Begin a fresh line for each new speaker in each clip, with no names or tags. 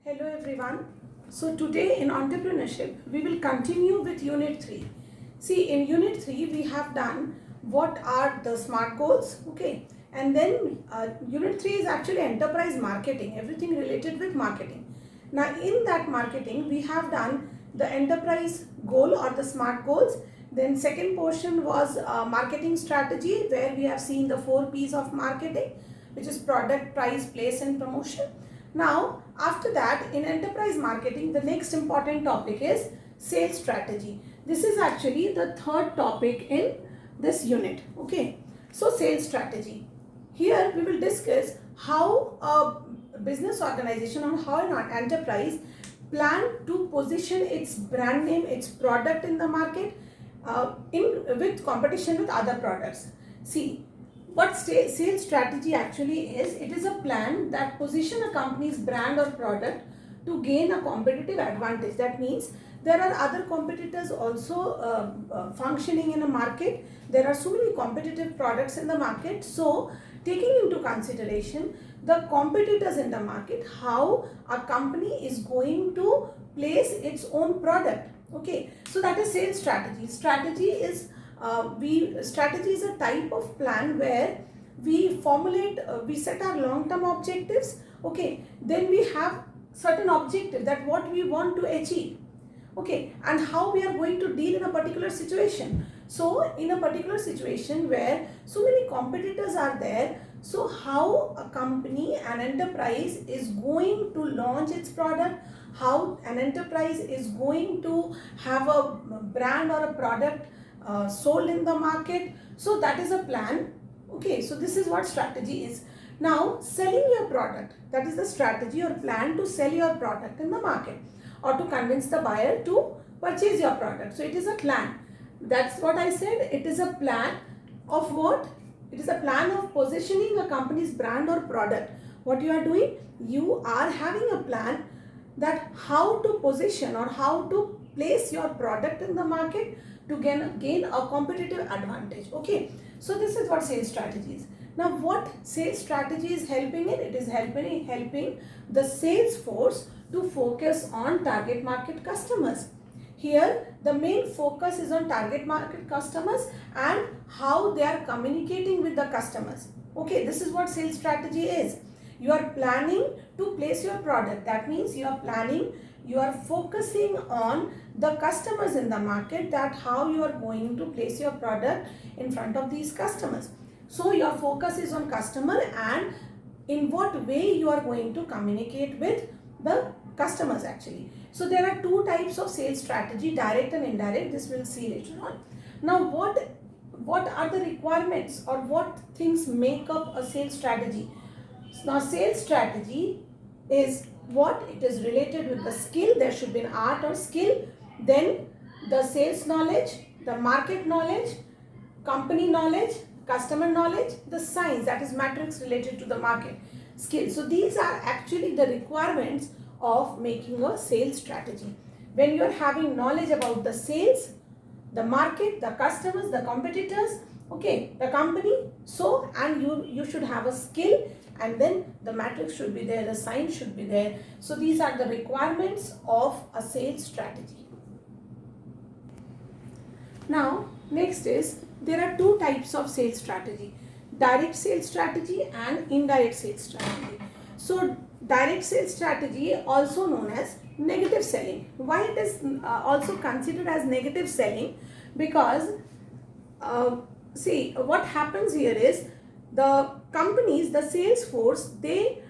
Hello everyone. So today in entrepreneurship we will continue with unit 3. See, in unit 3 we have done what are the SMART goals, okay, and then unit 3 is actually enterprise marketing, everything related with marketing. Now in that marketing we have done the enterprise goal or the SMART goals. Then second portion was marketing strategy, where we have seen the 4 P's of marketing, which is product, price, place and promotion. Now, after that, in enterprise marketing, the next important topic is sales strategy. This is actually the third topic in this unit. Okay. So, sales strategy. Here we will discuss how a business organization or how an enterprise plan to position its brand name, its product in the market with competition with other products. See, what sales strategy actually is, it is a plan that position a company's brand or product to gain a competitive advantage. That means there are other competitors also functioning in a market. There are so many competitive products in the market. So taking into consideration the competitors in the market, how a company is going to place its own product. Okay, so that is sales strategy. Strategy is a type of plan where we formulate, we set our long-term objectives. Okay, then we have certain objective that what we want to achieve. Okay, and how we are going to deal in a particular situation. So in a particular situation where so many competitors are there, so how a company, an enterprise is going to launch its product, how an enterprise is going to have a brand or a product sold in the market. So that is a plan. Okay, so this is what strategy is. Now, selling your product, that is the strategy or plan to sell your product in the market or to convince the buyer to purchase your product. So it is a plan. That's what I said. It is a plan of what? It is a plan of positioning a company's brand or product. What you are doing? You are having a plan that how to position or how to place your product in the market to gain a competitive advantage. Okay, so this is what sales strategy is. Now what sales strategy is helping in? It is helping the sales force to focus on target market customers. Here the main focus is on target market customers and how they are communicating with the customers. Okay, this is what sales strategy is. You are planning to place your product. That means you are focusing on the customers in the market, that how you are going to place your product in front of these customers. So your focus is on customer and in what way you are going to communicate with the customers actually. So there are two types of sales strategy, direct and indirect. This we'll see later on. Now what are the requirements or what things make up a sales strategy? Now sales strategy is what? It is related with the skill. There should be an art or skill. Then the sales knowledge, the market knowledge, company knowledge, customer knowledge, the science, that is matrix related to the market skill. So these are actually the requirements of making a sales strategy. When you are having knowledge about the sales, the market, the customers, the competitors, okay, the company, so and you should have a skill, and then the matrix should be there, the science should be there. So these are the requirements of a sales strategy. Now next is, there are two types of sales strategy, direct sales strategy and indirect sales strategy. So direct sales strategy, also known as negative selling. Why it is also considered as negative selling? Because see, what happens here is the companies, the sales force, they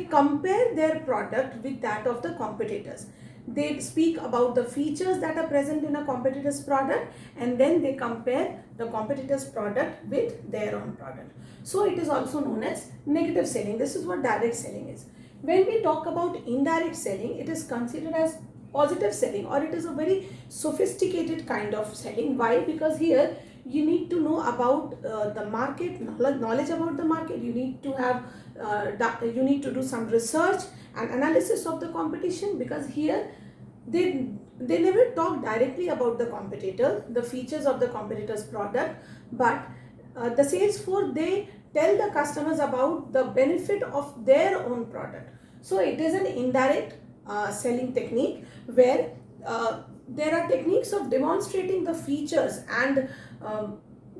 compare their product with that of the competitors. They speak about the features that are present in a competitor's product and then they compare the competitor's product with their own product. So it is also known as negative selling. This is what direct selling is. When we talk about indirect selling, it is considered as positive selling, or it is a very sophisticated kind of selling. Why? Because here you need to know about the market, knowledge about the market. You need to have you need to do some research and analysis of the competition, because here they never talk directly about the competitor, the features of the competitor's product, but the sales force, they tell the customers about the benefit of their own product. So it is an indirect selling technique where there are techniques of demonstrating the features and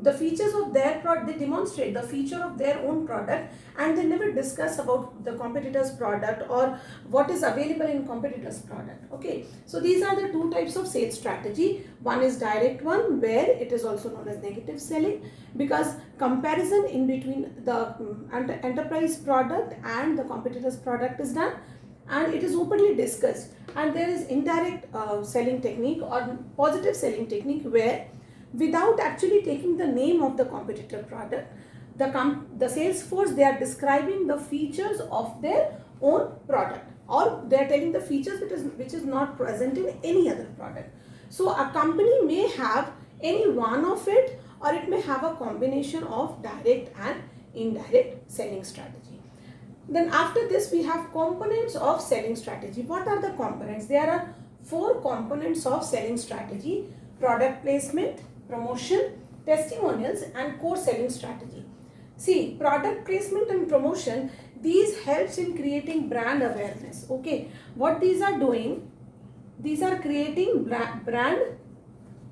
the features of their product. They demonstrate the feature of their own product and they never discuss about the competitor's product or what is available in competitor's product. Okay, so these are the two types of sales strategy. One is direct one, where it is also known as negative selling, because comparison in between the enterprise product and the competitor's product is done and it is openly discussed. And there is indirect selling technique or positive selling technique, where without actually taking the name of the competitor product, the sales force, they are describing the features of their own product, or they are telling the features which is not present in any other product. So a company may have any one of it, or it may have a combination of direct and indirect selling strategy. Then after this we have components of selling strategy. What are the components? There are 4 components of selling strategy: product placement, promotion, testimonials, and core selling strategy. See, product placement and promotion, these helps in creating brand awareness. Okay, what these are doing, these are creating brand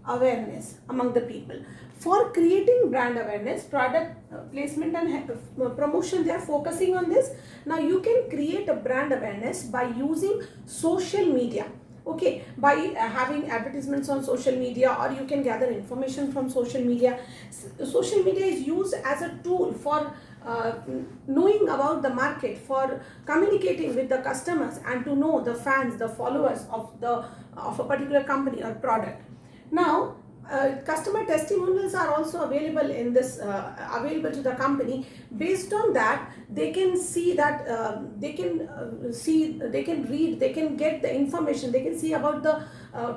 awareness among the people. For creating brand awareness, product placement and promotion, they are focusing on this. Now you can create a brand awareness by using social media. Okay, by having advertisements on social media, or you can gather information from social media. Social media is used as a tool for knowing about the market, for communicating with the customers, and to know the fans, the followers of a particular company or product. Now customer testimonials are also available in this available to the company. Based on that, they can see that they can read, they can get the information, they can see about the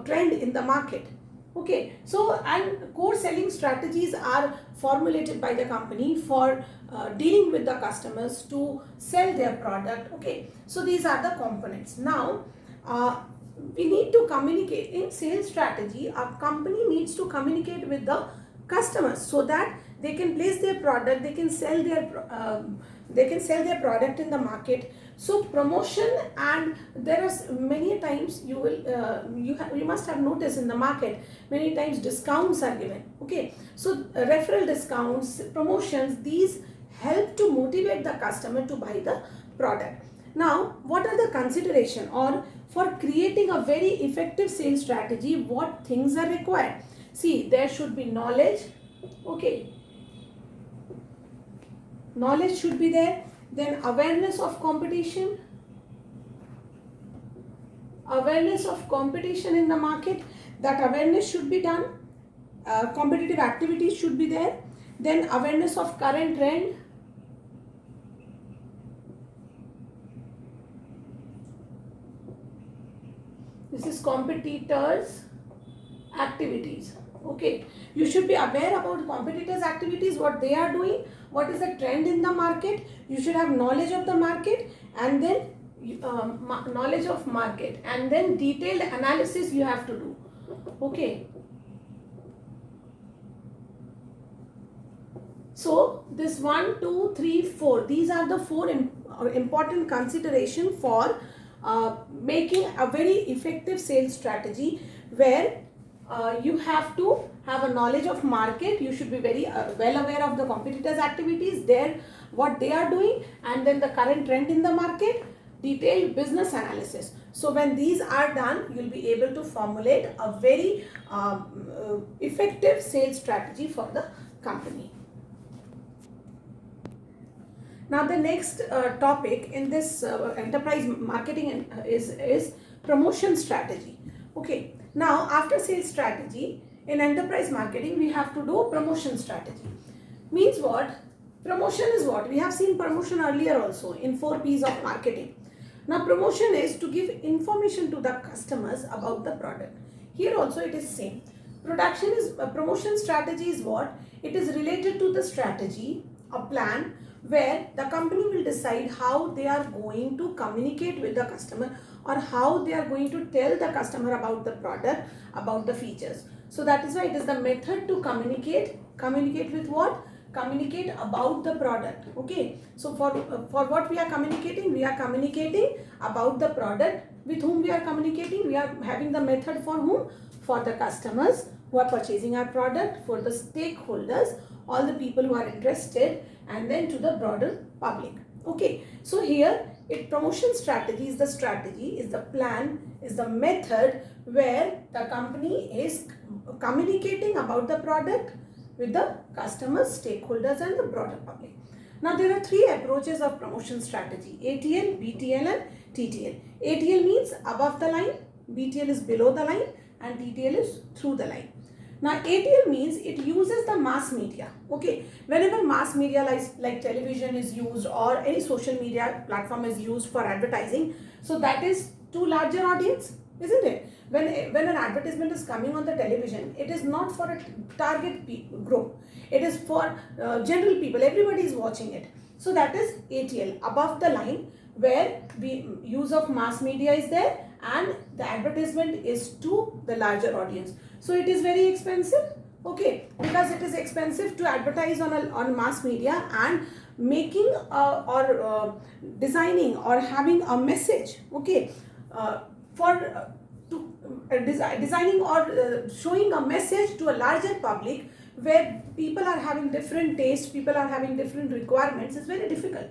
trend in the market. Okay, so and core selling strategies are formulated by the company for dealing with the customers to sell their product. Okay, so these are the components. Now we need to communicate in sales strategy. A company needs to communicate with the customers so that they can place their product, they can sell their product in the market. So promotion, and there are many times you will you must have noticed in the market, many times discounts are given. Okay, so referral discounts, promotions, these help to motivate the customer to buy the product. Now what are the consideration, or for creating a very effective sales strategy, what things are required? See, there should be knowledge. Okay, knowledge should be there. Then awareness of competition, in the market, that awareness should be done. Competitive activities should be there. Then awareness of current trend. This is competitors activities. Okay, you should be aware about competitors activities, what they are doing, what is the trend in the market. You should have knowledge of the market, and then knowledge of market, and then detailed analysis you have to do. Okay, so this 1, 2, 3, 4, these are the 4 important consideration for making a very effective sales strategy, where you have to have a knowledge of market. You should be very well aware of the competitors activities, what they are doing, and then the current trend in the market, detailed business analysis. So when these are done, you'll be able to formulate a very effective sales strategy for the company. Now the next topic in this enterprise marketing is promotion strategy. Okay, now after sales strategy, in enterprise marketing we have to do promotion strategy. Means what? Promotion is what? We have seen promotion earlier also in 4 P's of marketing. Now promotion is to give information to the customers about the product. Here also it is same. Promotion strategy is what? It is related to the strategy, a plan, where the company will decide how they are going to communicate with the customer, or how they are going to tell the customer about the product, about the features. So that is why it is the method to communicate. Communicate with what? communicate about the product. Okay, so for what we are communicating about the product. With whom we are communicating? We are having the method for whom? For the customers who are purchasing our product, for the stakeholders, all the people who are interested, and then to the broader public. Okay, so here promotion strategy is the strategy, is the plan, is the method where the company is communicating about the product with the customers, stakeholders, and the broader public. Now there are three approaches of promotion strategy: ATL, BTL, and TTL. ATL means above the line, BTL is below the line, and TTL is through the line. Now ATL means it uses the mass media. Okay, whenever mass media like television is used or any social media platform is used for advertising, so that is to larger audience, isn't it? When an advertisement is coming on the television, it is not for a target group. It is for general people. Everybody is watching it. So that is ATL, above the line, where use of mass media is there and the advertisement is to the larger audience. So it is very expensive. Okay, because it is expensive to advertise on mass media, and making or designing or having a message. Okay, designing or showing a message to a larger public where people are having different tastes, people are having different requirements, is very difficult.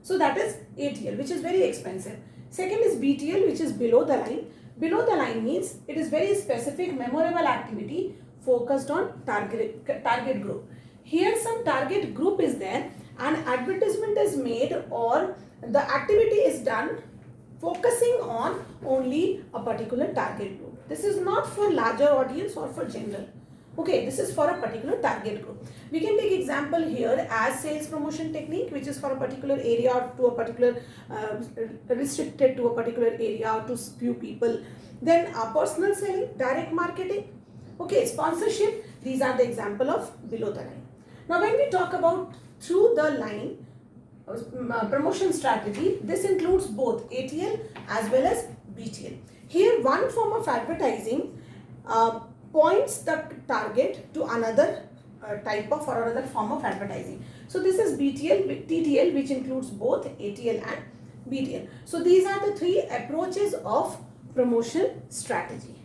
So that is ATL, which is very expensive. Second is BTL, which is below the line. Below the line means it is very specific, memorable activity focused on target group. Here some target group is there, and advertisement is made or the activity is done focusing on only a particular target group. This is not for larger audience or for general. Okay, this is for a particular target group. We can take example here as sales promotion technique, which is for a particular area or to a particular restricted to a particular area or to few people. Then personal selling, direct marketing, okay, sponsorship. These are the example of below the line. Now when we talk about through the line promotion strategy, this includes both ATL as well as BTL. Here one form of advertising points the target to another type of or another form of advertising. So this is BTL with TTL, which includes both ATL and BTL. So these are the three approaches of promotion strategy.